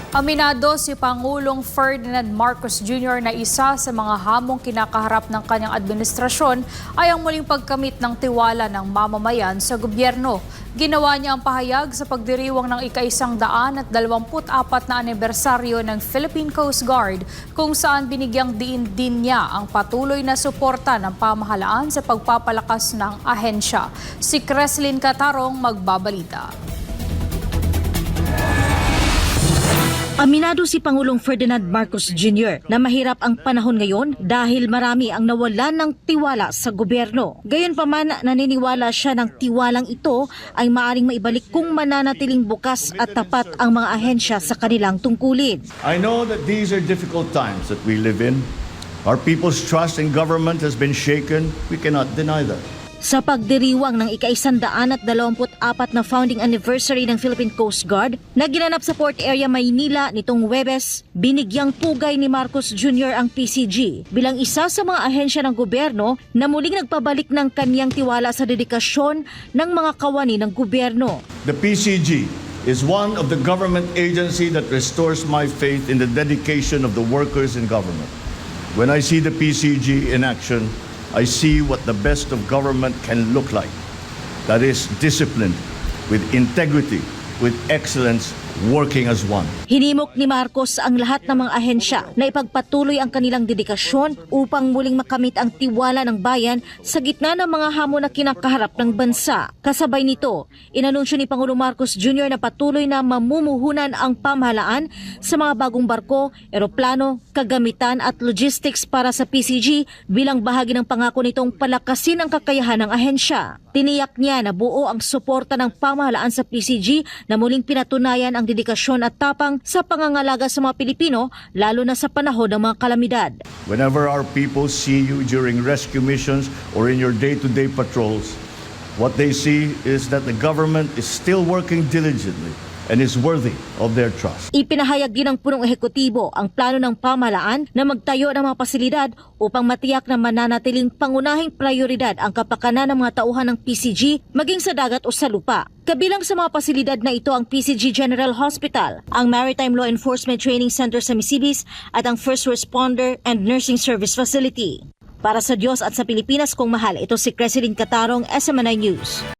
Aminado si Pangulong Ferdinand Marcos Jr. na isa sa mga hamong kinakaharap ng kanyang administrasyon ay ang muling pagkamit ng tiwala ng mamamayan sa gobyerno. Ginawa niya ang pahayag sa pagdiriwang ng ika-124 na anibersaryo ng Philippine Coast Guard kung saan binigyang diin din niya ang patuloy na suporta ng pamahalaan sa pagpapalakas ng ahensya. Si Creslin Catarong magbabalita. Aminado si Pangulong Ferdinand Marcos Jr. na mahirap ang panahon ngayon dahil marami ang nawalan ng tiwala sa gobyerno. Gayunpaman, naniniwala siya ng tiwalang ito ay maaaring maibalik kung mananatiling bukas at tapat ang mga ahensya sa kanilang tungkulin. I know that these are difficult times that we live in. Our people's trust in government has been shaken. We cannot deny that. Sa pagdiriwang ng ika-124 na founding anniversary ng Philippine Coast Guard na ginanap sa Port Area, Maynila nitong Huwebes, binigyang pugay ni Marcos Jr. ang PCG bilang isa sa mga ahensya ng gobyerno na muling nagpabalik ng kanyang tiwala sa dedikasyon ng mga kawani ng gobyerno. The PCG is one of the government agency that restores my faith in the dedication of the workers in government. When I see the PCG in action, I see what the best of government can look like. That is discipline, with integrity, with excellence, working as one. Hinimok ni Marcos ang lahat ng mga ahensya na ipagpatuloy ang kanilang dedikasyon upang muling makamit ang tiwala ng bayan sa gitna ng mga hamon na kinakaharap ng bansa. Kasabay nito, inanunsyo ni Pangulong Marcos Jr. na patuloy na mamumuhunan ang pamahalaan sa mga bagong barko, eroplano, kagamitan at logistics para sa PCG bilang bahagi ng pangako nitong palakasin ang kakayahan ng ahensya. Tiniyak niya na buo ang suporta ng pamahalaan sa PCG na muling pinatunayan ang dedikasyon at tapang sa pangangalaga sa mga Pilipino, lalo na sa panahon ng mga kalamidad. Whenever our people see you during rescue missions or in your day-to-day patrols, what they see is that the government is still working diligently and is worthy of their trust. Ipinahayag din ng punong ehekutibo ang plano ng pamahalaan na magtayo ng mga pasilidad upang matiyak na mananatiling pangunahing prioridad ang kapakanan ng mga tauhan ng PCG maging sa dagat o sa lupa. Kabilang sa mga pasilidad na ito ang PCG General Hospital, ang Maritime Law Enforcement Training Center sa Misibis at ang First Responder and Nursing Service Facility. Para sa Diyos at sa Pilipinas kong mahal, ito si Creslin Catarong, SMNI News.